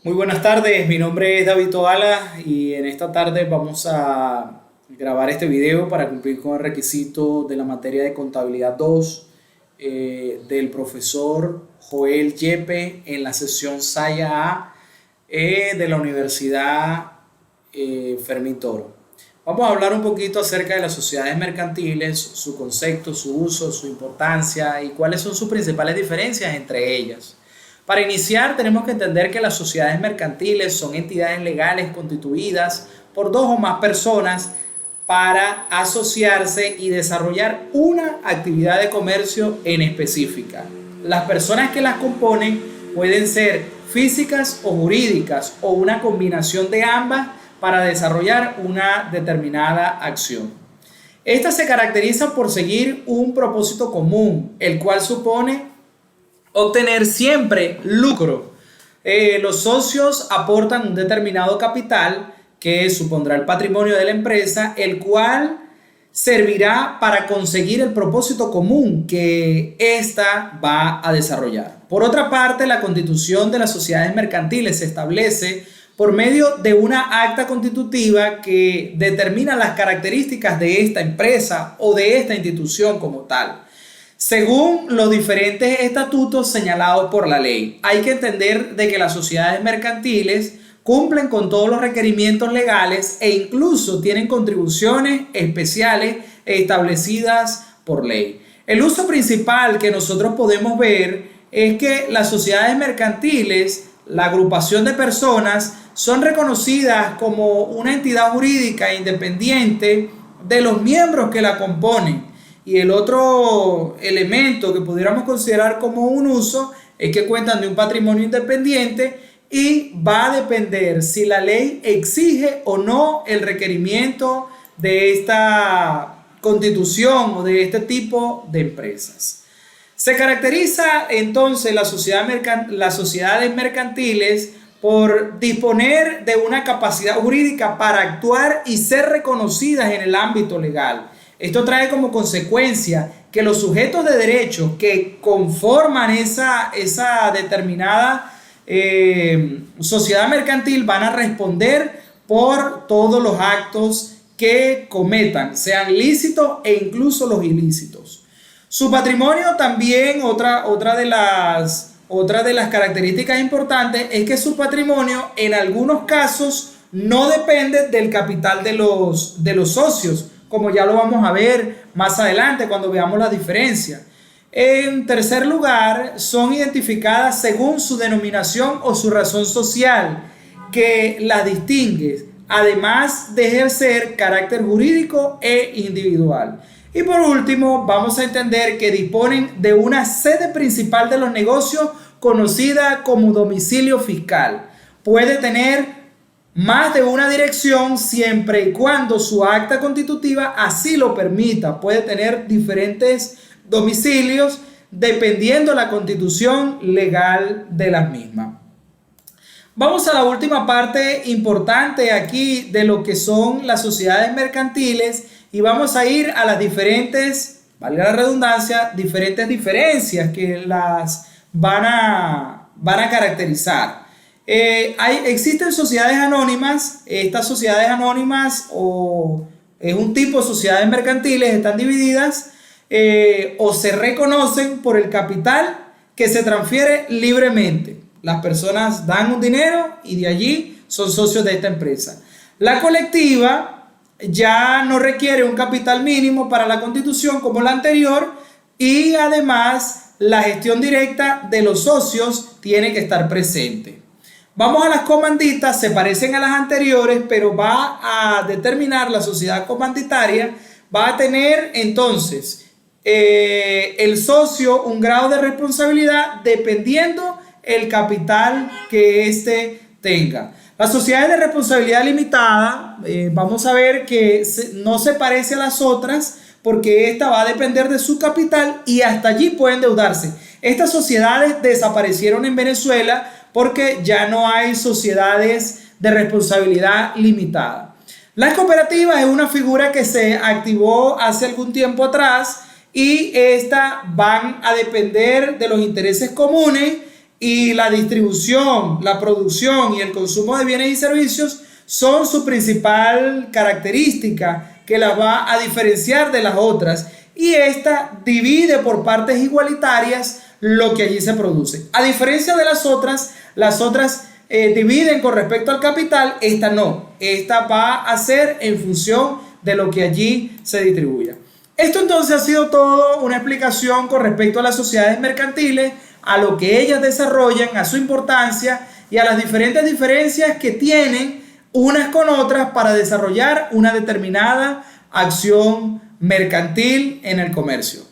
Muy buenas tardes, mi nombre es David Toala y en esta tarde vamos a grabar este video para cumplir con el requisito de la materia de contabilidad 2 del profesor Joel Yepe en la sesión Saya A de la Universidad Fermín Toro. Vamos a hablar un poquito acerca de las sociedades mercantiles, su concepto, su uso, su importancia y cuáles son sus principales diferencias entre ellas. Para iniciar, tenemos que entender que las sociedades mercantiles son entidades legales constituidas por dos o más personas para asociarse y desarrollar una actividad de comercio en específica. Las personas que las componen pueden ser físicas o jurídicas o una combinación de ambas para desarrollar una determinada acción. Esta se caracteriza por seguir un propósito común, el cual supone obtener siempre lucro. Los socios aportan un determinado capital que supondrá el patrimonio de la empresa, el cual servirá para conseguir el propósito común que ésta va a desarrollar. Por otra parte, la constitución de las sociedades mercantiles se establece por medio de una acta constitutiva que determina las características de esta empresa o de esta institución como tal, según los diferentes estatutos señalados por la ley. Hay que entender de que las sociedades mercantiles cumplen con todos los requerimientos legales e incluso tienen contribuciones especiales establecidas por ley. El uso principal que nosotros podemos ver es que las sociedades mercantiles, la agrupación de personas, son reconocidas como una entidad jurídica independiente de los miembros que la componen. Y el otro elemento que pudiéramos considerar como un uso es que cuentan de un patrimonio independiente y va a depender si la ley exige o no el requerimiento de esta constitución o de este tipo de empresas. Se caracteriza entonces las sociedades mercantiles por disponer de una capacidad jurídica para actuar y ser reconocidas en el ámbito legal. Esto trae como consecuencia que los sujetos de derecho que conforman esa determinada sociedad mercantil van a responder por todos los actos que cometan, sean lícitos e incluso los ilícitos. Su patrimonio también, otra de las características importantes es que su patrimonio en algunos casos no depende del capital de los socios, como ya lo vamos a ver más adelante cuando veamos la diferencia. En tercer lugar, son identificadas según su denominación o su razón social, que las distingue, además de ejercer carácter jurídico e individual. Y por último, vamos a entender que disponen de una sede principal de los negocios conocida como domicilio fiscal. Puede tener más de una dirección siempre y cuando su acta constitutiva así lo permita. Puede tener diferentes domicilios dependiendo la constitución legal de las mismas. Vamos a la última parte importante aquí de lo que son las sociedades mercantiles y vamos a ir a las diferentes, valga la redundancia, diferentes diferencias que las van a caracterizar. Existen sociedades anónimas. Estas sociedades anónimas es un tipo de sociedades mercantiles, están divididas o se reconocen por el capital que se transfiere libremente. Las personas dan un dinero y de allí son socios de esta empresa. La colectiva ya no requiere un capital mínimo para la constitución como la anterior y además la gestión directa de los socios tiene que estar presente. Vamos a las comanditas, se parecen a las anteriores, pero va a determinar la sociedad comanditaria, va a tener entonces el socio un grado de responsabilidad dependiendo el capital que éste tenga. Las sociedades de responsabilidad limitada, vamos a ver que no se parece a las otras porque esta va a depender de su capital y hasta allí pueden endeudarse. Estas sociedades desaparecieron en Venezuela porque ya no hay sociedades de responsabilidad limitada. Las cooperativas es una figura que se activó hace algún tiempo atrás y estas van a depender de los intereses comunes y la distribución, la producción y el consumo de bienes y servicios son su principal característica que las va a diferenciar de las otras, y esta divide por partes igualitarias lo que allí se produce. A diferencia de las otras dividen con respecto al capital, esta no. Esta va a ser en función de lo que allí se distribuya. Esto entonces ha sido todo una explicación con respecto a las sociedades mercantiles, a lo que ellas desarrollan, a su importancia y a las diferentes diferencias que tienen unas con otras para desarrollar una determinada acción mercantil en el comercio.